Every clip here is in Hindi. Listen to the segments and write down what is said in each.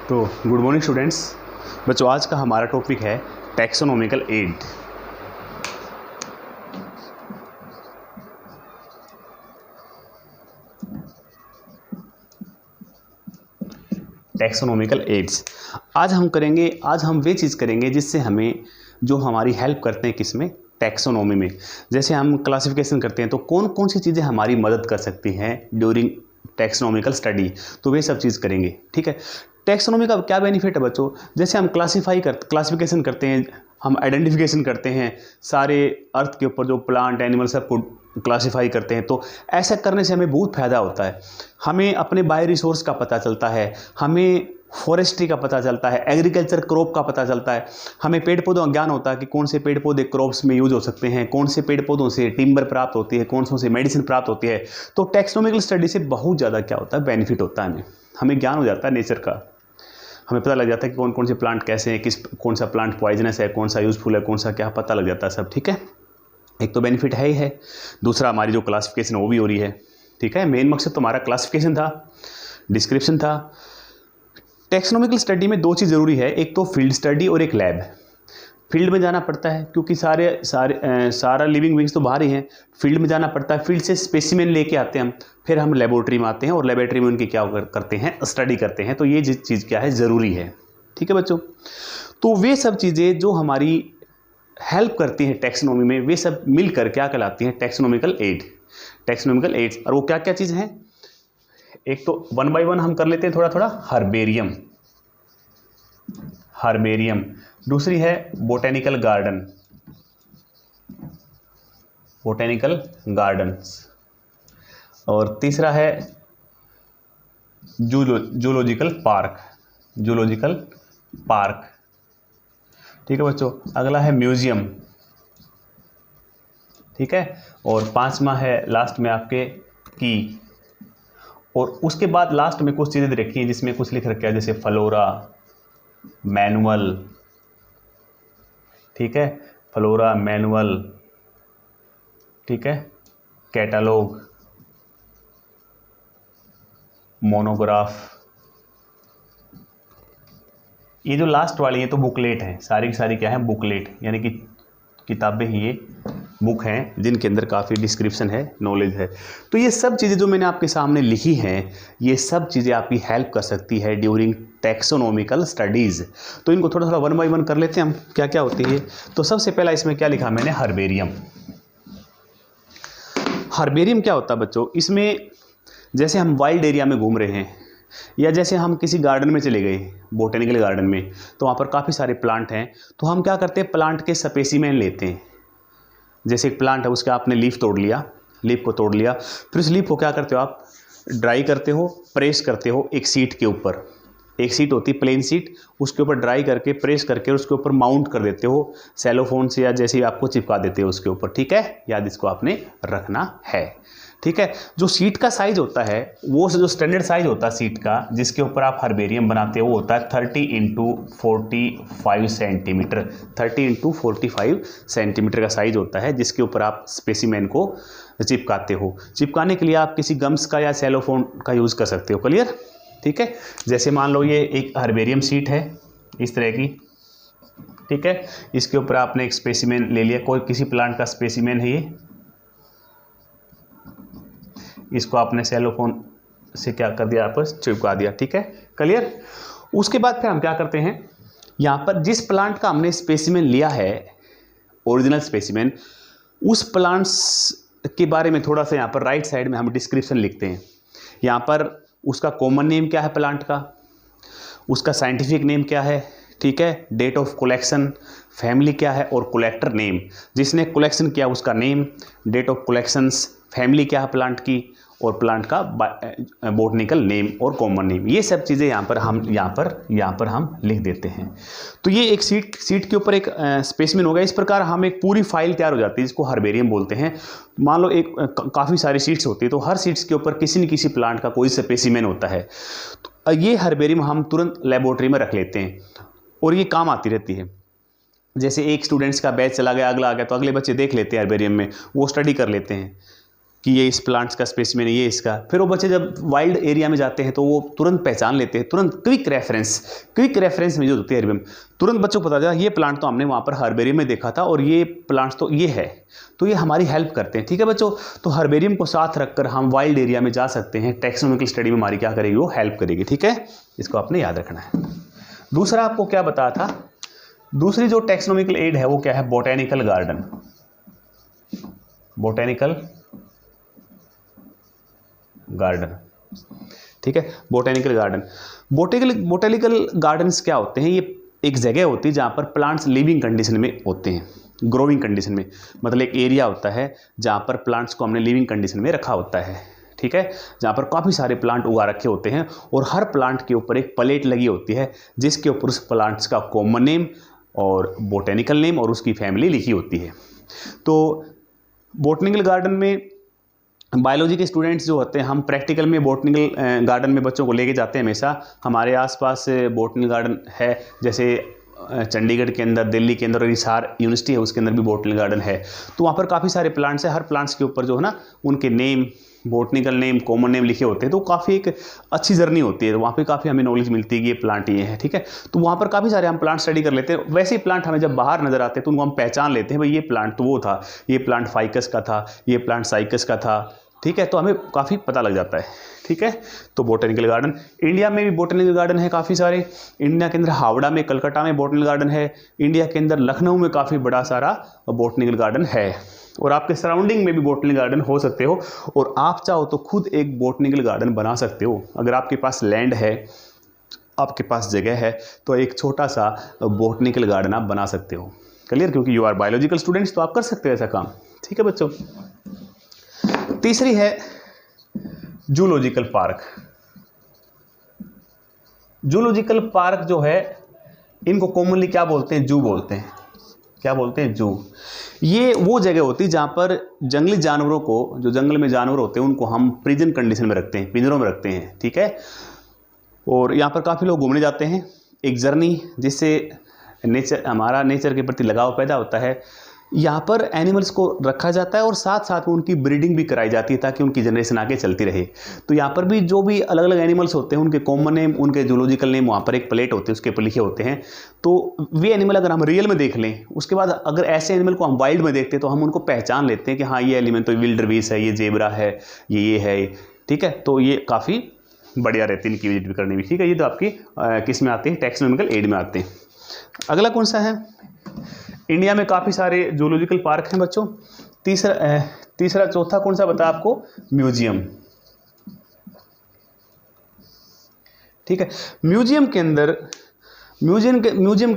तो गुड मॉर्निंग स्टूडेंट्स। बच्चों, आज का हमारा टॉपिक है टैक्सोनॉमिकल एड। टैक्सोनॉमिकल एड्स आज हम वे चीज़ करेंगे जिससे हमें जो हमारी हेल्प करते हैं किसमें, टैक्सोनॉमी में। जैसे हम क्लासिफिकेशन करते हैं तो कौन कौन सी चीज़ें हमारी मदद कर सकती हैं ड्यूरिंग टैक्सोनॉमिकल स्टडी, तो वे सब चीज़ करेंगे। ठीक है, टैक्सोनॉमी का क्या बेनिफिट है बच्चों? जैसे हम क्लासिफिकेशन करते हैं, हम आइडेंटिफिकेशन करते हैं, सारे अर्थ के ऊपर जो प्लांट एनिमल सबको क्लासिफाई करते हैं, तो ऐसा करने से हमें बहुत फ़ायदा होता है। हमें अपने बायो रिसोर्स का पता चलता है, हमें फॉरेस्ट्री का पता चलता है, एग्रीकल्चर क्रॉप का पता चलता है, हमें पेड़ पौधों का ज्ञान होता है कि कौन से पेड़ पौधे क्रॉप्स में यूज हो सकते हैं, कौन से पेड़ पौधों से टिम्बर प्राप्त होती है, कौन से मेडिसिन प्राप्त होती है। तो टैक्सोनॉमिकल स्टडी से बहुत ज़्यादा क्या होता है, बेनिफिट होता है। हमें ज्ञान हो जाता है नेचर का, हमें पता लग जाता है कि कौन कौन से प्लांट कैसे हैं, कौन सा प्लांट पॉइजनस है, कौन सा यूजफुल है, कौन सा क्या, पता लग जाता है सब। ठीक है, एक तो बेनिफिट है ही है। दूसरा, हमारी जो क्लासिफिकेशन वो भी हो रही है। ठीक है, मेन मकसद तो हमारा क्लासिफिकेशन था, डिस्क्रिप्शन था। टैक्सोनॉमिकल स्टडी में दो चीज़ ज़रूरी है, एक तो फील्ड स्टडी और एक लैब। फील्ड में जाना पड़ता है क्योंकि सारा लिविंग बींग्स तो बाहर ही हैं। फील्ड में जाना पड़ता है, फील्ड से स्पेसिमेन लेके आते हैं हम, फिर हम लेबोरेटरी में आते हैं और लेबोरेटरी में उनकी क्या करते हैं, स्टडी करते हैं। तो ये चीज़ क्या है, ज़रूरी है। ठीक है बच्चों, तो वे सब चीज़ें जो हमारी हेल्प करती हैं टैक्सोनॉमी में, वे सब मिलकर क्या कहलाती हैं, टैक्सोनॉमिकल एड। टैक्सोनॉमिकल एड्स, और वो क्या क्या चीज़ हैं, एक तो वन बाय वन हम कर लेते हैं थोड़ा थोड़ा। हर्बेरियम, दूसरी है बोटेनिकल गार्डन्स, और तीसरा है जूलॉजिकल पार्क। ठीक है बच्चों, अगला है म्यूजियम। ठीक है, और पांचवा है लास्ट में आपके की। और उसके बाद लास्ट में कुछ चीज़ें रखी हैं जिसमें कुछ लिख रखा है, जैसे फ्लोरा, मैनुअल। ठीक है, फ्लोरा, मैनुअल, ठीक है, कैटलॉग, मोनोग्राफ। ये जो लास्ट वाली है तो बुकलेट है, सारी की सारी क्या है, बुकलेट, यानी कि किताबें ही, ये बुक हैं जिनके अंदर काफ़ी डिस्क्रिप्शन है, नॉलेज है। तो ये सब चीज़ें जो मैंने आपके सामने लिखी हैं, ये सब चीज़ें आपकी हेल्प कर सकती है ड्यूरिंग टैक्सोनॉमिकल स्टडीज़। तो इनको थोड़ा थोड़ा वन बाय वन कर लेते हैं हम, क्या क्या होती है। तो सबसे पहला इसमें क्या लिखा मैंने, हर्बेरियम क्या होता है बच्चों? इसमें जैसे हम वाइल्ड एरिया में घूम रहे हैं, या जैसे हम किसी गार्डन में चले गए, बोटेनिकल गार्डन में, तो वहाँ पर काफ़ी सारे प्लांट हैं, तो हम क्या करते हैं, प्लांट के स्पेसिमेन लेते हैं। जैसे एक प्लांट है, उसका आपने लीफ को तोड़ लिया, फिर उस लीफ को क्या करते हो आप, ड्राई करते हो, प्रेस करते हो एक सीट के ऊपर। एक सीट होती है प्लेन सीट, उसके ऊपर ड्राई करके, प्रेस करके उसके ऊपर माउंट कर देते हो सेलोफोन से, या जैसे आपको चिपका देते हो उसके ऊपर। ठीक है, याद इसको आपने रखना है। ठीक है, जो सीट का साइज होता है, वो जो स्टैंडर्ड साइज होता है सीट का, जिसके ऊपर आप हर्बेरियम बनाते हो, वो होता है 30x45 सेंटीमीटर। 30x45 सेंटीमीटर का साइज होता है, जिसके ऊपर आप स्पेसिमेन को चिपकाते हो। चिपकाने के लिए आप किसी गम्स का या सेलोफोन का यूज़ कर सकते हो। क्लियर? ठीक है, जैसे मान लो ये एक हर्बेरियम सीट है इस तरह की। ठीक है, इसके ऊपर आपने एक स्पेसिमेन ले लिया, कोई किसी प्लांट का स्पेसिमेन है ये, इसको आपने सेलोफोन से क्या कर दिया, आपस चिपका दिया। ठीक है, क्लियर? उसके बाद फिर हम क्या करते हैं, यहाँ पर जिस प्लांट का हमने स्पेसिमेन लिया है, ओरिजिनल स्पेसिमेन, उस प्लांट्स के बारे में थोड़ा सा यहाँ पर राइट साइड में हम डिस्क्रिप्शन लिखते हैं। यहाँ पर उसका कॉमन नेम क्या है प्लांट का, उसका साइंटिफिक नेम क्या है, ठीक है, डेट ऑफ कलेक्शन, फैमिली क्या है, और कलेक्टर नेम, जिसने कलेक्शन किया उसका name, date of collections, family क्या है प्लांट की, और प्लांट का बॉटनिकल नेम और कॉमन नेम। ये सब चीज़ें यहाँ पर हम लिख देते हैं। तो ये एक सीट के ऊपर एक स्पेसिमेन हो गया। इस प्रकार हम एक पूरी फाइल तैयार हो जाती है, जिसको हर्बेरियम बोलते हैं। मान लो एक काफ़ी सारी सीट्स होती है, तो हर सीट्स के ऊपर किसी न किसी प्लांट का कोई स्पेसिमेन होता है। तो ये हर्बेरियम हम तुरंत लेबोरेटरी में रख लेते हैं, और ये काम आती रहती है। जैसे एक स्टूडेंट्स का बैच चला गया, अगला आ गया, तो अगले बच्चे देख लेते हैं हर्बेरियम में, वो स्टडी कर लेते हैं। कि ये इस प्लांट्स का स्पेसिमेन है, ये इसका। फिर वो बच्चे जब वाइल्ड एरिया में जाते हैं तो वो तुरंत पहचान लेते हैं, तुरंत क्विक रेफरेंस में जो होती है एरिया में, तुरंत बच्चों को पता चला ये प्लांट तो हमने वहाँ पर हर्बेरियम में देखा था और ये प्लांट्स तो ये है, तो ये हमारी हेल्प करते हैं। ठीक है बच्चों, तो हर्बेरियम को साथ रखकर हम वाइल्ड एरिया में जा सकते हैं, टैक्सोनॉमिकल स्टडी में हमारी क्या करेगी, वो हेल्प करेगी। ठीक है, इसको आपने याद रखना है। दूसरा आपको क्या बताया था, दूसरी जो टैक्सोनॉमिकल एड है वो क्या है, बोटेनिकल गार्डन। बोटेनिकल गार्डन, ठीक है, बोटेनिकल गार्डन। बोटेनिकल गार्डन्स क्या होते हैं, ये एक जगह होती है जहाँ पर प्लांट्स लिविंग कंडीशन में होते हैं, ग्रोइंग कंडीशन में, मतलब एक एरिया होता है जहाँ पर प्लांट्स को हमने लिविंग कंडीशन में रखा होता है। ठीक है, जहाँ पर काफ़ी सारे प्लांट उगा रखे होते हैं और हर प्लांट के ऊपर एक प्लेट लगी होती है जिसके ऊपर उस प्लांट्स का कॉमन नेम और बोटेनिकल नेम और उसकी फैमिली लिखी होती है। तो बोटनिकल गार्डन में बायोलॉजी के स्टूडेंट्स जो होते हैं, हम प्रैक्टिकल में बोटनिकल गार्डन में बच्चों को लेके जाते हैं हमेशा। हमारे आसपास बोटनिकल गार्डन है, जैसे चंडीगढ़ के अंदर, दिल्ली के अंदर और हिसार यूनिवर्सिटी है उसके अंदर भी बोटनिकल गार्डन है। तो वहाँ पर काफ़ी सारे प्लांट्स हैं, हर प्लांट्स के ऊपर जो है ना उनके name, botanical name, common name लिखे होते हैं। तो काफ़ी एक अच्छी जर्नी होती है, वहाँ पे काफ़ी हमें नॉलेज मिलती है कि ये प्लांट ये है। ठीक है, तो वहाँ पर काफ़ी सारे हम प्लांट स्टडी कर लेते हैं। वैसे ही प्लांट हमें जब बाहर नज़र आते हैं तो उनको हम पहचान लेते हैं, भाई ये प्लांट तो वो था, ये प्लांट फाइकस का था, ये प्लांट साइकस का था। ठीक है, तो हमें काफ़ी पता लग जाता है। ठीक है, तो बोटेनिकल गार्डन, इंडिया में भी बोटेनिकल गार्डन है काफ़ी सारे। इंडिया के अंदर हावड़ा में, कलकत्ता में बोटेनिकल गार्डन है। इंडिया के अंदर लखनऊ में काफ़ी बड़ा सारा बोटेनिकल गार्डन है और आपके सराउंडिंग में भी बोटेनिकल गार्डन हो सकते हो और आप चाहो तो खुद एक बोटेनिकल गार्डन बना सकते हो। अगर आपके पास लैंड है, आपके पास जगह है, तो एक छोटा सा बोटेनिकल गार्डन आप बना सकते हो। क्लियर, क्योंकि यू आर बायोलॉजिकल स्टूडेंट्स, तो आप कर सकते हो ऐसा काम। ठीक है बच्चों, तीसरी है जूलॉजिकल पार्क। जूलॉजिकल पार्क जो है, इनको कॉमनली क्या बोलते हैं, जू बोलते हैं। क्या बोलते हैं, जू। ये वो जगह होती है जहाँ पर जंगली जानवरों को, जो जंगल में जानवर होते हैं उनको हम प्रिजन कंडीशन में रखते हैं, पिंजरों में रखते हैं। ठीक है, और यहाँ पर काफ़ी लोग घूमने जाते हैं, एक जर्नी जिससे हमारा नेचर के प्रति लगाव पैदा होता है। यहाँ पर एनिमल्स को रखा जाता है और साथ साथ में उनकी ब्रीडिंग भी कराई जाती है ताकि उनकी जनरेशन आगे चलती रहे। तो यहाँ पर भी जो भी अलग अलग एनिमल्स होते हैं उनके कॉमन नेम, उनके जूलॉजिकल नेम वहाँ पर एक प्लेट होती है, उसके ऊपर लिखे होते हैं। तो वे एनिमल अगर हम रियल में देख लें, उसके बाद अगर ऐसे एनिमल को हम वाइल्ड में देखते हैं तो हम उनको पहचान लेते हैं कि हाँ ये एलिमेंट तो विल्डरबीस्ट है, ये जेबरा है, ये है। ठीक है, तो ये काफ़ी बढ़िया रहती है इनकी विजिट भी करनी भी। ठीक है, ये तो आपकी किस में आते हैं, टैक्सोनॉमिकल एड में आते हैं। अगला कौन सा है, इंडिया में काफ़ी सारे जूलॉजिकल पार्क हैं बच्चों। तीसरा चौथा कौन सा बताया आपको, म्यूजियम। ठीक है, म्यूजियम के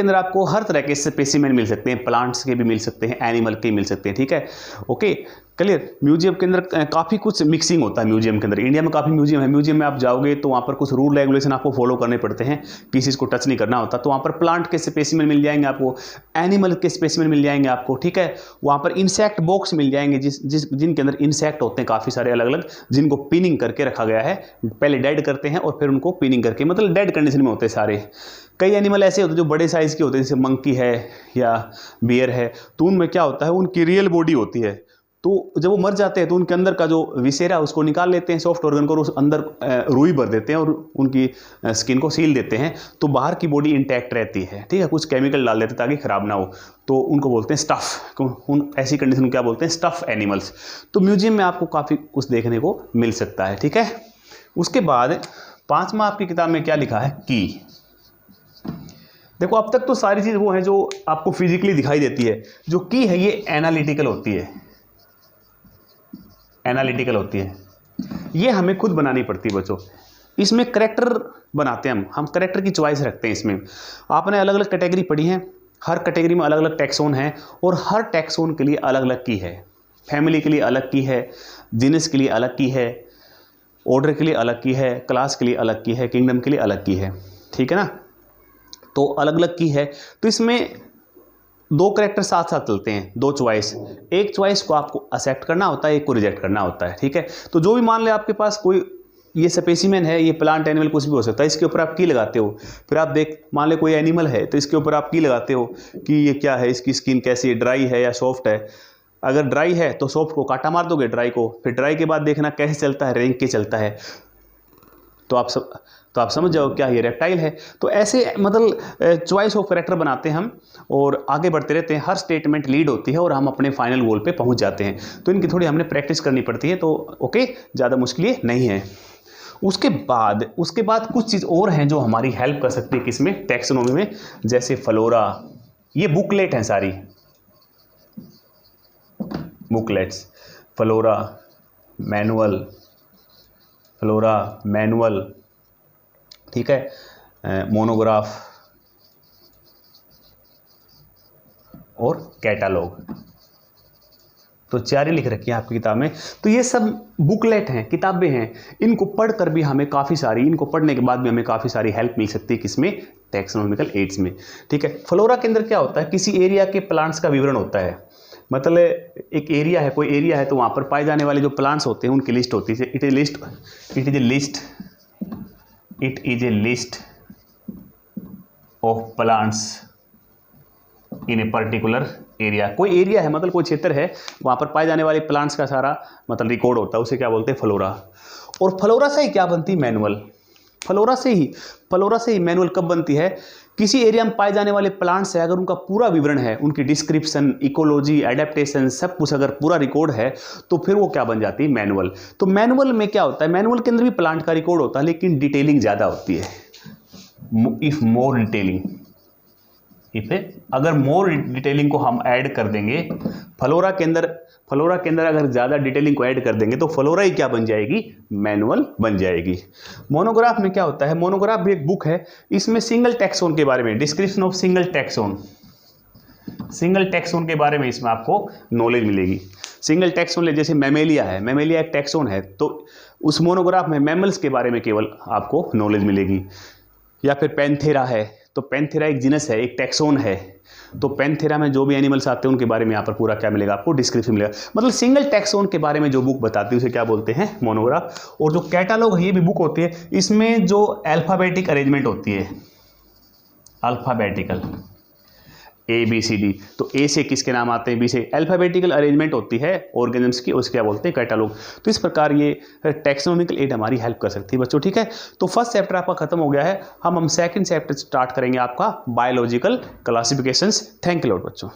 अंदर आपको हर तरह के स्पेसिमेन मिल सकते हैं, प्लांट्स के भी मिल सकते हैं, एनिमल के मिल सकते हैं। ठीक है, ओके क्लियर। म्यूजियम के अंदर काफ़ी कुछ मिक्सिंग होता है। म्यूजियम के अंदर, इंडिया में काफ़ी म्यूजियम है। म्यूजियम में आप जाओगे तो वहाँ पर कुछ रूल रेगुलेशन आपको फॉलो करने पड़ते हैं, पीसीस को टच नहीं करना होता। तो वहाँ पर प्लांट के स्पेसिमेन मिल जाएंगे आपको, एनिमल के स्पेसिमेन मिल जाएंगे आपको। ठीक है, वहाँ पर इंसेक्ट बॉक्स मिल जाएंगे जिनके अंदर इंसेक्ट होते हैं काफ़ी सारे अलग अलग, जिनको पिनिंग करके रखा गया है। पहले डेड करते हैं और फिर उनको पिनिंग करके, मतलब डेड कंडीशन में होते हैं सारे। कई एनिमल ऐसे होते हैं जो बड़े साइज़ के होते हैं, जैसे मंकी है या बियर है, तो उनमें क्या होता है, उनकी रियल बॉडी होती है। तो जब वो मर जाते हैं तो उनके अंदर का जो विसेरा उसको निकाल लेते हैं, सॉफ्ट ऑर्गन को, उस अंदर रुई भर देते हैं और उनकी स्किन को सील देते हैं, तो बाहर की बॉडी इंटैक्ट रहती है। ठीक है, कुछ केमिकल डाल देते हैं ताकि ख़राब ना हो, तो उनको बोलते हैं स्टफ़। उन ऐसी कंडीशन को क्या बोलते हैं, स्टफ़ एनिमल्स। तो म्यूजियम में आपको काफ़ी कुछ देखने को मिल सकता है। ठीक है, उसके बाद 5वां आपकी किताब में क्या लिखा है, की। देखो अब तक तो सारी चीज़ वो है जो आपको फिजिकली दिखाई देती है। जो की है ये एनालिटिकल होती है, एनालिटिकल होती है, ये हमें खुद बनानी पड़ती है बच्चों। इसमें करेक्टर बनाते हैं हम करेक्टर की चॉइस रखते हैं इसमें। आपने अलग अलग कैटेगरी पढ़ी है, हर कैटेगरी में अलग अलग टैक्सोन है और हर टैक्सोन के लिए अलग अलग की है। फैमिली के लिए अलग की है, जीनस के लिए अलग की है, ऑर्डर के लिए अलग की है, क्लास के लिए अलग की है, किंगडम के लिए अलग की है। ठीक है ना, तो अलग अलग की है। तो इसमें 2 कैरेक्टर साथ साथ चलते हैं, 2 चॉइस। एक चॉइस को आपको एक्सेप्ट करना होता है, एक को रिजेक्ट करना होता है। ठीक है, तो जो भी मान ले आपके पास कोई ये स्पेसिमेन है, ये प्लांट एनिमल कुछ भी हो सकता है, इसके ऊपर आप की लगाते हो। फिर आप मान ले कोई एनिमल है तो इसके ऊपर आप की लगाते हो कि ये क्या है, इसकी स्किन कैसी है, ड्राई है या सॉफ्ट है। अगर ड्राई है तो सॉफ्ट को काटा मार दोगे, ड्राई को, फिर ड्राई के बाद देखना कैसे चलता है, रेंग के चलता है, तो आप समझ जाओ क्या ये रेप्टाइल है। तो ऐसे मतलब चॉइस ऑफ कैरेक्टर बनाते हैं हम और आगे बढ़ते रहते हैं, हर स्टेटमेंट लीड होती है और हम अपने फाइनल गोल पे पहुंच जाते हैं। तो इनकी थोड़ी हमने प्रैक्टिस करनी पड़ती है, तो ओके, ज़्यादा मुश्किल ये नहीं है। उसके बाद कुछ चीज़ और हैं जो हमारी हेल्प कर सकती है किसमें, टैक्सोनॉमी में, जैसे फ्लोरा। ये बुकलेट हैं सारी, बुकलेट्स, फ्लोरा मैनुअल, ठीक है, मोनोग्राफ और कैटालॉग। तो 4 ही लिख रखी है आपकी किताब में। तो ये सब बुकलेट हैं, किताबें हैं, इनको पढ़कर भी हमें काफ़ी सारी, इनको पढ़ने के बाद भी हमें काफ़ी सारी हेल्प मिल सकती है किसमें, टैक्सोनॉमिकल एड्स में, ठीक है। फ्लोरा के अंदर क्या होता है, किसी एरिया के प्लांट्स का विवरण होता है, मतलब एक एरिया है, कोई एरिया है तो वहाँ पर पाए जाने वाले जो प्लांट्स होते हैं उनकी लिस्ट होती है। It is a list of plants in a particular area. कोई एरिया है मतलब कोई क्षेत्र है, वहाँ पर पाए जाने वाले प्लांट्स का सारा मतलब रिकॉर्ड होता है, उसे क्या बोलते हैं, फ्लोरा। और फ्लोरा से ही क्या बनती, मैनुअल। फ्लोरा से ही मैनुअल कब बनती है, किसी एरिया में पाए जाने वाले प्लांट्स है, अगर उनका पूरा विवरण है, उनकी डिस्क्रिप्शन, इकोलॉजी, एडेप्टेशन, सब कुछ अगर पूरा रिकॉर्ड है तो फिर वो क्या बन जाती है, मैनुअल। तो मैनुअल में क्या होता है, मैनुअल के अंदर भी प्लांट का रिकॉर्ड होता है लेकिन डिटेलिंग ज़्यादा होती है, इफ मोर डिटेलिंग, अगर मोर डिटेलिंग को हम ऐड कर देंगे फ्लोरा के अंदर अगर ज़्यादा डिटेलिंग को ऐड कर देंगे तो फ्लोरा ही क्या बन जाएगी, मैनुअल बन जाएगी। मोनोग्राफ में क्या होता है, मोनोग्राफ भी एक बुक है, इसमें सिंगल टैक्सोन के बारे में, डिस्क्रिप्शन ऑफ सिंगल टैक्सोन के बारे में इसमें आपको नॉलेज मिलेगी। सिंगल टैक्सोन ले, जैसे मैमेलिया है, मैमेलिया एक टैक्सोन है, तो उस मोनोग्राफ में मैमल्स के बारे में केवल आपको नॉलेज मिलेगी। या फिर पैंथेरा है, तो पैंथेरा एक जीनस है, एक टैक्सोन है, तो पैंथेरा में जो भी एनिमल्स आते हैं उनके बारे में यहाँ पर पूरा क्या मिलेगा आपको, डिस्क्रिप्शन मिलेगा। मतलब सिंगल टैक्सोन के बारे में जो बुक बताती है उसे क्या बोलते हैं, मोनोग्राफ। और जो कैटालॉग है ये भी बुक होती है, इसमें जो अल्फाबेटिक अरेंजमेंट होती है, अल्फाबेटिकल ABCD, तो ए से किसके नाम आते हैं, बी से, अल्फाबेटिकल अरेंजमेंट होती है ऑर्गेनिजम्स की, उसके क्या बोलते हैं, कैटालॉग। तो इस प्रकार ये टैक्सोनॉमिकल एड हमारी हेल्प कर सकती है बच्चों, ठीक है। तो फर्स्ट चैप्टर आपका खत्म हो गया है, हम सेकंड चैप्टर स्टार्ट करेंगे आपका biological classifications. Thank you lot बच्चों।